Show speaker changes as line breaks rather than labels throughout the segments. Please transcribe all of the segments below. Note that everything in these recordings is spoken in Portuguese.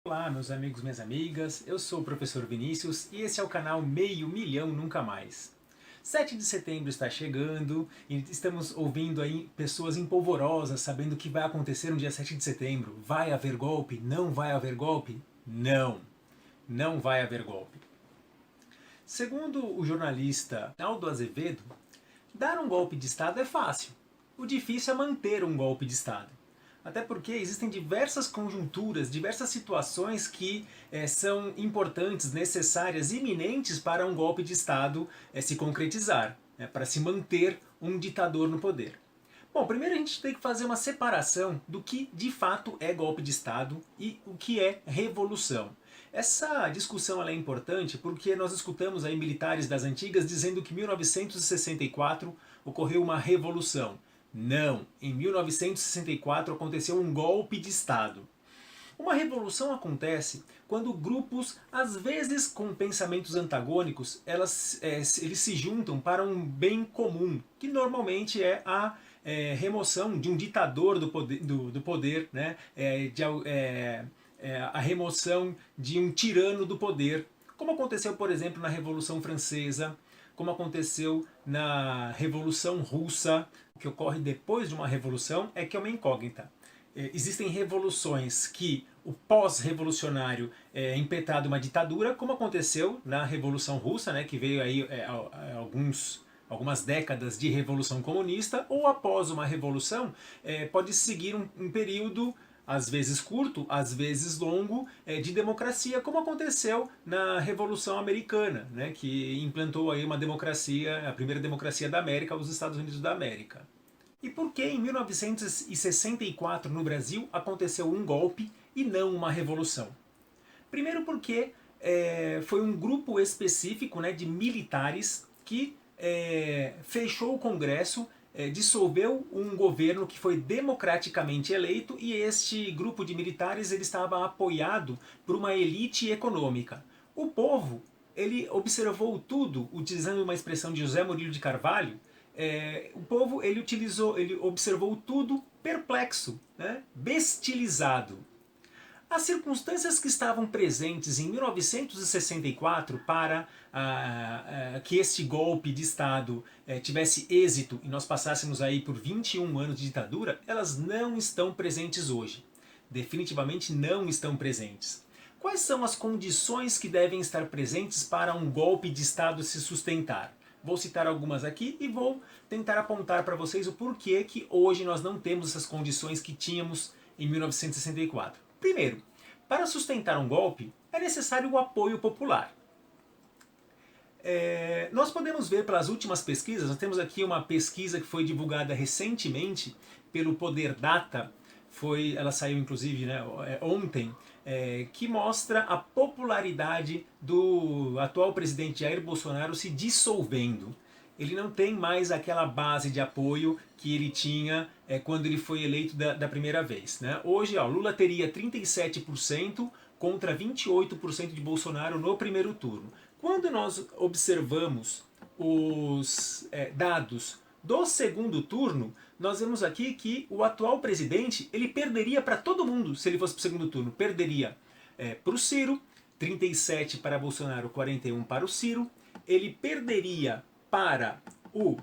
Olá, meus amigos, minhas amigas, eu sou o professor Vinícius e esse é o canal Meio Milhão Nunca Mais. 7 de setembro está chegando e estamos ouvindo aí pessoas empolvorosas sabendo o que vai acontecer no dia 7 de setembro. Vai haver golpe? Não vai haver golpe? Não, não vai haver golpe. Segundo o jornalista Aldo Azevedo, dar um golpe de Estado é fácil. O difícil é manter um golpe de Estado. Até porque existem diversas conjunturas, diversas situações que são importantes, necessárias, iminentes para um golpe de Estado se concretizar, para se manter um ditador no poder. Bom, primeiro a gente tem que fazer uma separação do que de fato é golpe de Estado e o que é revolução. Essa discussão é importante porque nós escutamos aí militares das antigas dizendo que em 1964 ocorreu uma revolução. Não, em 1964 aconteceu um golpe de Estado. Uma revolução acontece quando grupos, às vezes com pensamentos antagônicos, eles se juntam para um bem comum, que normalmente é a remoção de um ditador do poder, né? A remoção de um tirano do poder, como aconteceu, por exemplo, na Revolução Francesa, como aconteceu na Revolução Russa. O que ocorre depois de uma revolução é que é uma incógnita. Existem revoluções que o pós-revolucionário é impetado uma ditadura, como aconteceu na Revolução Russa, né, que veio aí algumas décadas de revolução comunista, ou após uma revolução pode seguir um período às vezes curto, às vezes longo, de democracia, como aconteceu na Revolução Americana, né, que implantou aí uma democracia, a primeira democracia da América, os Estados Unidos da América. E por que em 1964 no Brasil aconteceu um golpe e não uma revolução? Primeiro porque foi um grupo específico, né, de militares que fechou o Congresso, dissolveu um governo que foi democraticamente eleito, e este grupo de militares ele estava apoiado por uma elite econômica. O povo ele observou tudo, utilizando uma expressão de José Murilo de Carvalho. O povo ele observou tudo perplexo, né? Bestilizado. As circunstâncias que estavam presentes em 1964 para que este golpe de Estado tivesse êxito e nós passássemos aí por 21 anos de ditadura, elas não estão presentes hoje. Definitivamente não estão presentes. Quais são as condições que devem estar presentes para um golpe de Estado se sustentar? Vou citar algumas aqui e vou tentar apontar para vocês o porquê que hoje nós não temos essas condições que tínhamos em 1964. Primeiro, para sustentar um golpe é necessário o apoio popular. Nós podemos ver pelas últimas pesquisas, nós temos aqui uma pesquisa que foi divulgada recentemente pelo Poder Data, ela saiu inclusive, né, ontem, que mostra a popularidade do atual presidente Jair Bolsonaro se dissolvendo. Ele não tem mais aquela base de apoio que ele tinha quando ele foi eleito da primeira vez. Né? Hoje, Lula teria 37% contra 28% de Bolsonaro no primeiro turno. Quando nós observamos os dados do segundo turno, nós vemos aqui que o atual presidente ele perderia para todo mundo se ele fosse para o segundo turno. Perderia para o Ciro, 37 para Bolsonaro, 41 para o Ciro. Ele perderia para o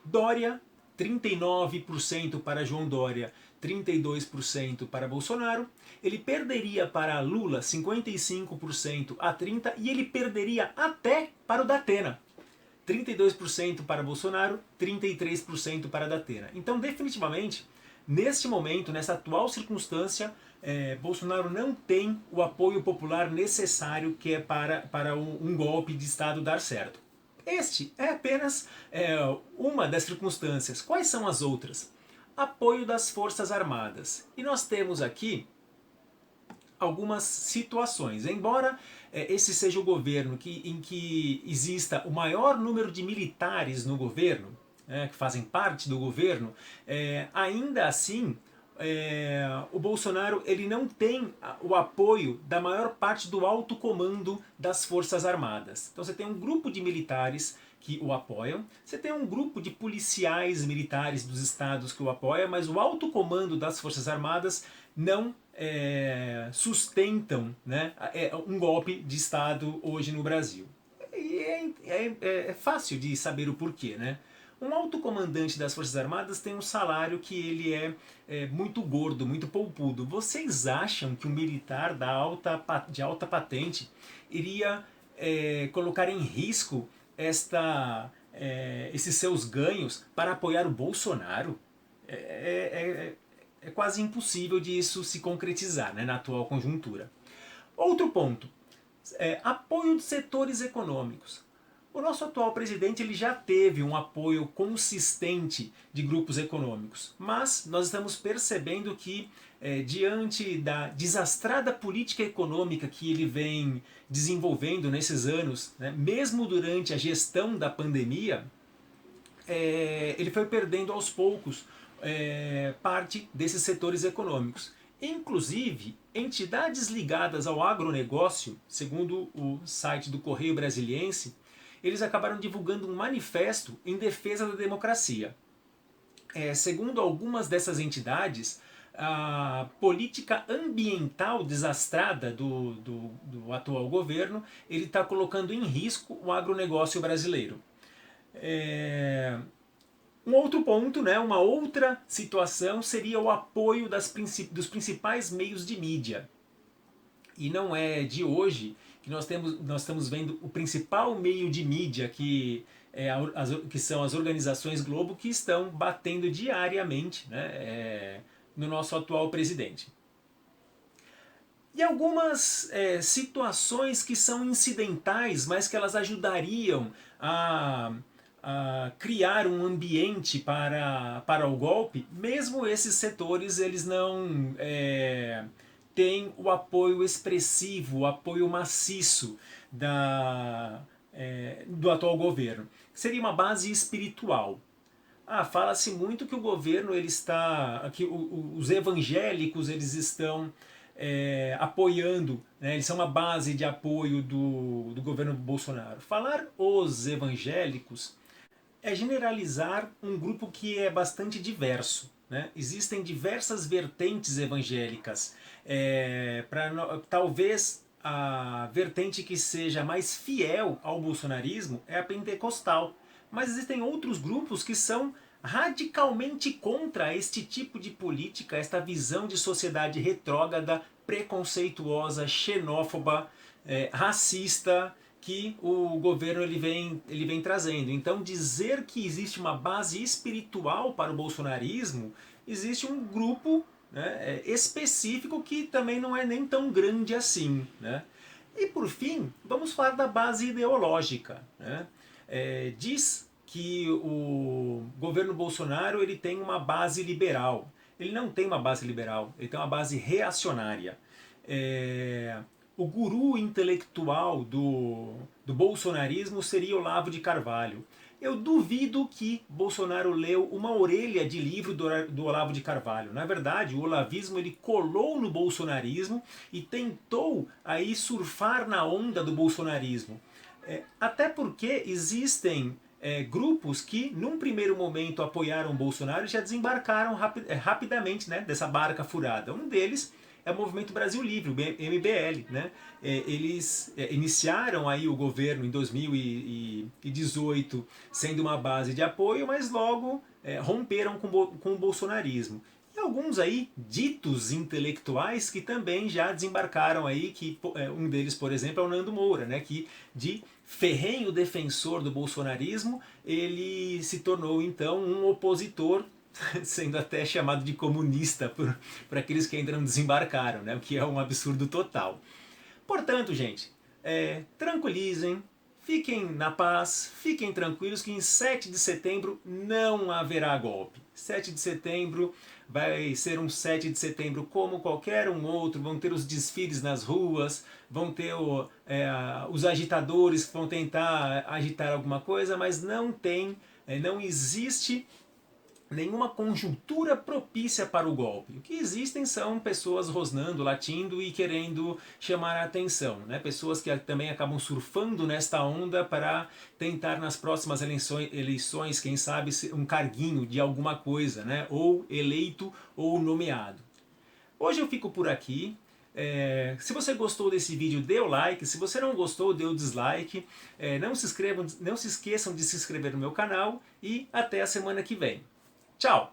Dória, 39% para João Dória, 32% para Bolsonaro. Ele perderia para Lula 55% a 30%, e ele perderia até para o Datena. 32% para Bolsonaro, 33% para Datena. Então, definitivamente, neste momento, nessa atual circunstância, Bolsonaro não tem o apoio popular necessário que é para um golpe de Estado dar certo. Este é apenas uma das circunstâncias. Quais são as outras? Apoio das Forças Armadas. E nós temos aqui algumas situações. Embora esse seja o governo em que exista o maior número de militares no governo, que fazem parte do governo, ainda assim o Bolsonaro ele não tem o apoio da maior parte do alto comando das Forças Armadas. Então você tem um grupo de militares que o apoiam, você tem um grupo de policiais militares dos estados que o apoia, mas o alto comando das Forças Armadas não sustentam, né, um golpe de Estado hoje no Brasil. E é fácil de saber o porquê, né? Um alto comandante das Forças Armadas tem um salário que ele é muito gordo, muito poupudo. Vocês acham que um militar de alta patente iria colocar em risco esses seus ganhos para apoiar o Bolsonaro? É quase impossível de isso se concretizar, né, na atual conjuntura. Outro ponto, apoio de setores econômicos. O nosso atual presidente ele já teve um apoio consistente de grupos econômicos, mas nós estamos percebendo que, diante da desastrada política econômica que ele vem desenvolvendo nesses anos, né, mesmo durante a gestão da pandemia, ele foi perdendo aos poucos parte desses setores econômicos. Inclusive, entidades ligadas ao agronegócio, segundo o site do Correio Brasiliense, eles acabaram divulgando um manifesto em defesa da democracia. Segundo algumas dessas entidades, a política ambiental desastrada do atual governo ele está colocando em risco o agronegócio brasileiro. Um outro ponto, né, uma outra situação seria o apoio dos principais meios de mídia. E não é de hoje que nós estamos vendo o principal meio de mídia, que são as organizações Globo, que estão batendo diariamente, né, no nosso atual presidente. E algumas situações que são incidentais, mas que elas ajudariam a criar um ambiente para o golpe, mesmo esses setores eles não têm o apoio expressivo, o apoio maciço do atual governo. Seria uma base espiritual. Fala-se muito que o governo que os evangélicos eles estão apoiando, né, eles são uma base de apoio do governo Bolsonaro. Falar os evangélicos é generalizar um grupo que é bastante diverso. Né? Existem diversas vertentes evangélicas. Talvez a vertente que seja mais fiel ao bolsonarismo é a pentecostal. Mas existem outros grupos que são radicalmente contra este tipo de política, esta visão de sociedade retrógrada, preconceituosa, xenófoba, racista, que o governo ele vem trazendo. Então dizer que existe uma base espiritual para o bolsonarismo, existe um grupo, né, específico que também não é nem tão grande assim. Né? E por fim, vamos falar da base ideológica. Né? Diz que o governo Bolsonaro ele tem uma base liberal. Ele não tem uma base liberal, ele tem uma base reacionária. O guru intelectual do bolsonarismo seria Olavo de Carvalho. Eu duvido que Bolsonaro leu uma orelha de livro do Olavo de Carvalho. Na verdade, o olavismo ele colou no bolsonarismo e tentou aí surfar na onda do bolsonarismo. Até porque existem grupos que, num primeiro momento, apoiaram o Bolsonaro e já desembarcaram rapidamente, né, dessa barca furada. Um deles é o Movimento Brasil Livre, o MBL. Né? Eles iniciaram aí o governo em 2018 sendo uma base de apoio, mas logo romperam com o bolsonarismo. E alguns aí ditos intelectuais que também já desembarcaram aí, que um deles, por exemplo, é o Nando Moura, né, que de ferrenho defensor do bolsonarismo, ele se tornou então um opositor, sendo até chamado de comunista por aqueles que ainda não desembarcaram, né, o que é um absurdo total. Portanto, gente, tranquilizem, fiquem na paz, fiquem tranquilos que em 7 de setembro não haverá golpe. 7 de setembro vai ser um 7 de setembro como qualquer um outro, vão ter os desfiles nas ruas, vão ter os agitadores que vão tentar agitar alguma coisa, mas não existe nenhuma conjuntura propícia para o golpe. O que existem são pessoas rosnando, latindo e querendo chamar a atenção. Né? Pessoas que também acabam surfando nesta onda para tentar nas próximas eleições, quem sabe, um carguinho de alguma coisa, né? Ou eleito ou nomeado. Hoje eu fico por aqui. Se você gostou desse vídeo, dê o like. Se você não gostou, dê o dislike. Não se esqueçam de se inscrever no meu canal. E até a semana que vem. Tchau!